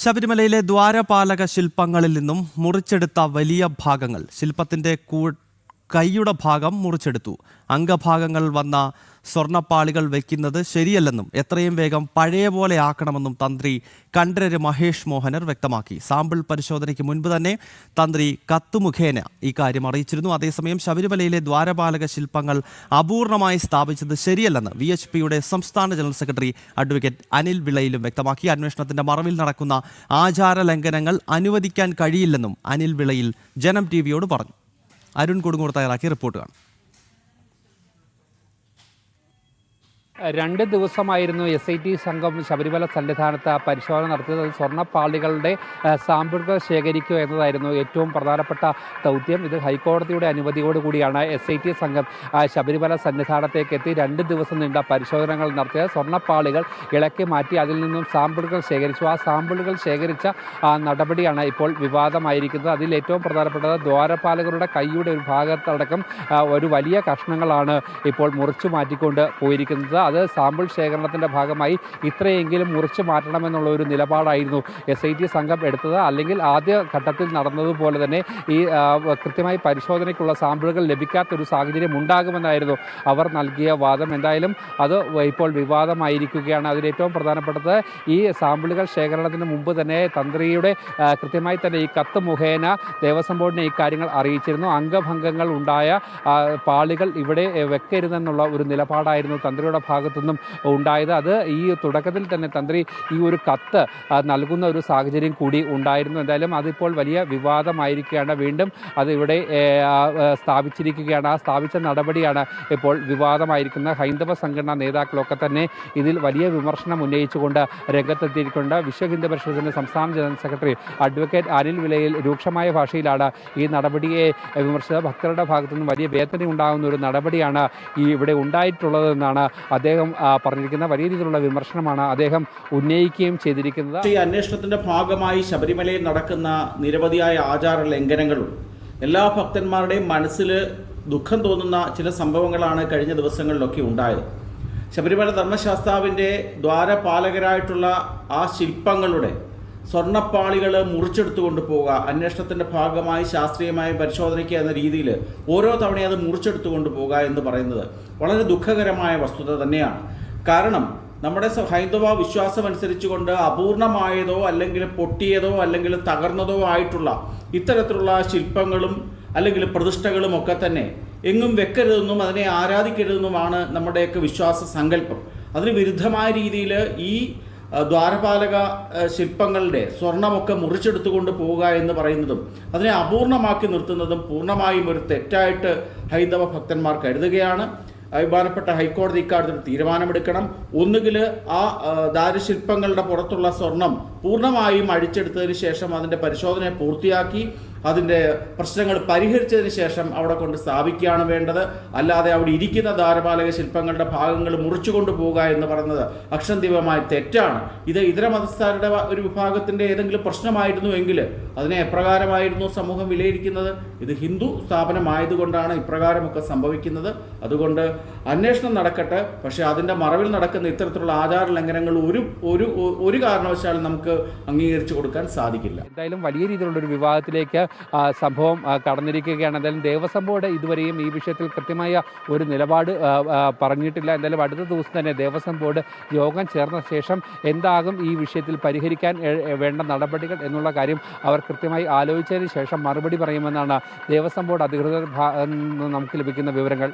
ശബരിമലയിലെ ദ്വാരപാലക ശില്പങ്ങളിൽ നിന്നും മുറിച്ചെടുത്ത വലിയ ഭാഗങ്ങൾ ശില്പത്തിന്റെ കൈയുടെ ഭാഗം മുറിച്ചെടുത്തു. അംഗഭാഗങ്ങൾ വന്ന സ്വർണ്ണപ്പാളികൾ വയ്ക്കുന്നത് ശരിയല്ലെന്നും എത്രയും വേഗം പഴയ പോലെ ആക്കണമെന്നും തന്ത്രി കണ്ഠരര് മഹേഷ് മോഹനർ വ്യക്തമാക്കി. സാമ്പിൾ പരിശോധനയ്ക്ക് മുൻപ് തന്നെ തന്ത്രി കത്തുമുഖേന ഇക്കാര്യം അറിയിച്ചിരുന്നു. അതേസമയം ശബരിമലയിലെ ദ്വാരപാലക ശില്പങ്ങൾ അപൂർണമായി സ്ഥാപിച്ചത് ശരിയല്ലെന്ന് VHPയുടെ സംസ്ഥാന ജനറൽ സെക്രട്ടറി അഡ്വക്കേറ്റ് അനിൽ വിളയിലും വ്യക്തമാക്കി. അന്വേഷണത്തിന്റെ മറവിൽ നടക്കുന്ന ആചാര ലംഘനങ്ങൾ അനുവദിക്കാൻ കഴിയില്ലെന്നും അനിൽ വിളയിൽ ജനം TVയോട് പറഞ്ഞു. അരുൺ കൊടുങ്ങൂർ തയ്യാറാക്കിയ റിപ്പോർട്ട് കാണാം. 2 ദിവസമായിരുന്നു SIT സംഘം ശബരിമല സന്നിധാനത്ത് പരിശോധന നടത്തിയത്. സ്വർണ്ണപ്പാളികളുടെ സാമ്പിളുകൾ ശേഖരിക്കുക എന്നതായിരുന്നു ഏറ്റവും പ്രധാനപ്പെട്ട ദൗത്യം. ഇത് ഹൈക്കോടതിയുടെ അനുമതിയോടുകൂടിയാണ് SIT സംഘം ശബരിമല സന്നിധാനത്തേക്ക് എത്തി 2 ദിവസം നീണ്ട പരിശോധനകൾ നടത്തിയത്. സ്വർണ്ണപ്പാളികൾ ഇളക്കി മാറ്റി അതിൽ നിന്നും സാമ്പിളുകൾ ശേഖരിച്ചു. ആ സാമ്പിളുകൾ ശേഖരിച്ച നടപടിയാണ് ഇപ്പോൾ വിവാദമായിരിക്കുന്നത്. അതിൽ ഏറ്റവും പ്രധാനപ്പെട്ടത് ദ്വാരപാലകരുടെ കൈയുടെ ഒരു ഭാഗത്തടക്കം ഒരു വലിയ കഷ്ണങ്ങളാണ് ഇപ്പോൾ മുറിച്ചു മാറ്റിക്കൊണ്ട് പോയിരിക്കുന്നത്. അത് സാമ്പിൾ ശേഖരണത്തിൻ്റെ ഭാഗമായി ഇത്രയെങ്കിലും മുറിച്ചു മാറ്റണമെന്നുള്ള ഒരു നിലപാടായിരുന്നു SIT സംഘം എടുത്തത്. അല്ലെങ്കിൽ ആദ്യ ഘട്ടത്തിൽ നടന്നതുപോലെ തന്നെ ഈ കൃത്യമായി പരിശോധനയ്ക്കുള്ള സാമ്പിളുകൾ ലഭിക്കാത്തൊരു സാഹചര്യം ഉണ്ടാകുമെന്നായിരുന്നു അവർ നൽകിയ വാദം. എന്തായാലും അത് ഇപ്പോൾ വിവാദമായിരിക്കുകയാണ്. അതിലേറ്റവും പ്രധാനപ്പെട്ടത് ഈ സാമ്പിളുകൾ ശേഖരണത്തിന് മുമ്പ് തന്നെ തന്ത്രിയുടെ കൃത്യമായി തന്നെ ഈ കത്ത് മുഖേന ദേവസ്വം ബോർഡിനെ ഈ കാര്യങ്ങൾ അറിയിച്ചിരുന്നു. അംഗഭംഗങ്ങൾ ഉണ്ടായ പാളികൾ ഇവിടെ വെക്കരുതെന്നുള്ള ഒരു നിലപാടായിരുന്നു തന്ത്രിയുടെ ഭാഗത്തുനിന്നും ഉണ്ടായത്. അത് ഈ തുടക്കത്തിൽ തന്നെ തന്ത്രി ഈ ഒരു കത്ത് നൽകുന്ന ഒരു സാഹചര്യം കൂടി ഉണ്ടായിരുന്നു. എന്തായാലും അതിപ്പോൾ വലിയ വിവാദമായിരിക്കുകയാണ്. വീണ്ടും അത് ഇവിടെ സ്ഥാപിച്ചിരിക്കുകയാണ്. ആ സ്ഥാപിച്ച നടപടിയാണ് ഇപ്പോൾ വിവാദമായിരിക്കുന്നത്. ഹൈന്ദവ സംഘടനാ നേതാക്കളൊക്കെ തന്നെ ഇതിൽ വലിയ വിമർശനം ഉന്നയിച്ചുകൊണ്ട് രംഗത്തെത്തിയിട്ടുണ്ട്. വിശ്വ ഹിന്ദു പരിഷത്തിന്റെ സംസ്ഥാന ജനറൽ സെക്രട്ടറി അഡ്വക്കേറ്റ് അനിൽ വിളയിൽ രൂക്ഷമായ ഭാഷയിലാണ് ഈ നടപടിയെ വിമർശിച്ചത്. ഭക്തരുടെ ഭാഗത്തുനിന്ന് വലിയ വേദന ഉണ്ടാകുന്ന ഒരു നടപടിയാണ് ഇവിടെ ഉണ്ടായിട്ടുള്ളതെന്നാണ് അദ്ദേഹം പറഞ്ഞിരിക്കുന്ന വലിയ രീതിയിലുള്ള വിമർശനമാണ് അദ്ദേഹം ഉന്നയിക്കുകയും ചെയ്തിരിക്കുന്നത്. ഈ അന്വേഷണത്തിന്റെ ഭാഗമായി ശബരിമലയിൽ നടക്കുന്ന നിരവധിയായ ആചാര ലംഘനങ്ങളും എല്ലാ ഭക്തന്മാരുടെയും മനസ്സിൽ ദുഃഖം തോന്നുന്ന ചില സംഭവങ്ങളാണ് കഴിഞ്ഞ ദിവസങ്ങളിലൊക്കെ ഉണ്ടായത്. ശബരിമല ധർമ്മശാസ്താവിൻ്റെ ദ്വാരപാലകരായിട്ടുള്ള ആ ശില്പങ്ങളുടെ സ്വർണ്ണപ്പാളികൾ മുറിച്ചെടുത്തുകൊണ്ട് പോവുക, അന്വേഷണത്തിൻ്റെ ഭാഗമായി ശാസ്ത്രീയമായി പരിശോധനയ്ക്ക് എന്ന രീതിയിൽ ഓരോ തവണയും അത് മുറിച്ചെടുത്തുകൊണ്ട് പോവുക എന്ന് പറയുന്നത് വളരെ ദുഃഖകരമായ വസ്തുത തന്നെയാണ്. കാരണം നമ്മുടെ ഹൈന്ദവ വിശ്വാസം അനുസരിച്ചുകൊണ്ട് അപൂർണമായതോ അല്ലെങ്കിൽ പൊട്ടിയതോ അല്ലെങ്കിൽ തകർന്നതോ ആയിട്ടുള്ള ഇത്തരത്തിലുള്ള ശില്പങ്ങളും അല്ലെങ്കിൽ പ്രതിഷ്ഠകളും ഒക്കെ തന്നെ എങ്ങും വെക്കരുതെന്നും അതിനെ ആരാധിക്കരുതെന്നുമാണ് നമ്മുടെയൊക്കെ വിശ്വാസ സങ്കല്പം. അതിന് വിരുദ്ധമായ രീതിയിൽ ഈ ദ്വാരപാലക ശില്പങ്ങളുടെ സ്വർണമൊക്കെ മുറിച്ചെടുത്തുകൊണ്ട് പോവുക എന്ന് പറയുന്നതും അതിനെ അപൂർണമാക്കി നിർത്തുന്നതും പൂർണ്ണമായും ഒരു തെറ്റായിട്ട് ഹൈന്ദവ ഭക്തന്മാർ കരുതുകയാണ്. ബഹുമാനപ്പെട്ട ഹൈക്കോടതി ഇക്കാര്യത്തിൽ തീരുമാനമെടുക്കണം. ഒന്നുകിൽ ആ ദാരുശില്പങ്ങളുടെ പുറത്തുള്ള സ്വർണം പൂർണ്ണമായും അഴിച്ചെടുത്തതിന് ശേഷം അതിൻ്റെ പരിശോധന പൂർത്തിയാക്കി അതിൻ്റെ പ്രശ്നങ്ങൾ പരിഹരിച്ചതിന് ശേഷം അവിടെ കൊണ്ട് സ്ഥാപിക്കുകയാണ് വേണ്ടത്. അല്ലാതെ അവിടെ ഇരിക്കുന്ന ദ്വാരപാലക ശില്പങ്ങളുടെ ഭാഗങ്ങൾ മുറിച്ചുകൊണ്ട് പോവുക എന്ന് പറയുന്നത് അക്ഷന്തിമമായ തെറ്റാണ്. ഇത് ഇതര മതസ്ഥരുടെ ഒരു വിഭാഗത്തിൻ്റെ ഏതെങ്കിലും പ്രശ്നമായിരുന്നു എങ്കിൽ അതിനെ എപ്രകാരമായിരുന്നു സമൂഹം വിലയിരുത്തുന്നത്? ഇത് ഹിന്ദു സ്ഥാപനമായതുകൊണ്ടാണ് ഇപ്രകാരമൊക്കെ സംഭവിക്കുന്നത്. അതുകൊണ്ട് അന്വേഷണം നടക്കട്ടെ. പക്ഷേ അതിൻ്റെ മറവിൽ നടക്കുന്ന ഇത്തരത്തിലുള്ള ആചാര ലംഘനങ്ങൾ ഒരു കാരണവശാലും നമുക്ക് അംഗീകരിച്ചു കൊടുക്കാൻ സാധിക്കില്ല. എന്തായാലും വലിയ രീതിയിലുള്ള ഒരു വിവാദത്തിലേക്ക് സംഭവം കടന്നിരിക്കുകയാണ്. എന്തായാലും ദേവസ്വം ബോർഡ് ഇതുവരെയും ഈ വിഷയത്തിൽ കൃത്യമായ ഒരു നിലപാട് പറഞ്ഞിട്ടില്ല. എന്തായാലും അടുത്ത ദിവസം തന്നെ ദേവസ്വം ബോർഡ് യോഗം ചേർന്ന ശേഷം എന്താകും ഈ വിഷയത്തിൽ പരിഹരിക്കാൻ വേണ്ട നടപടികൾ എന്നുള്ള കാര്യം അവർ കൃത്യമായി ആലോചിച്ചതിന് ശേഷം മറുപടി പറയുമെന്നാണ് ദേവസ്വം ബോർഡ് അധികൃതർ നമുക്ക് ലഭിക്കുന്ന വിവരങ്ങൾ.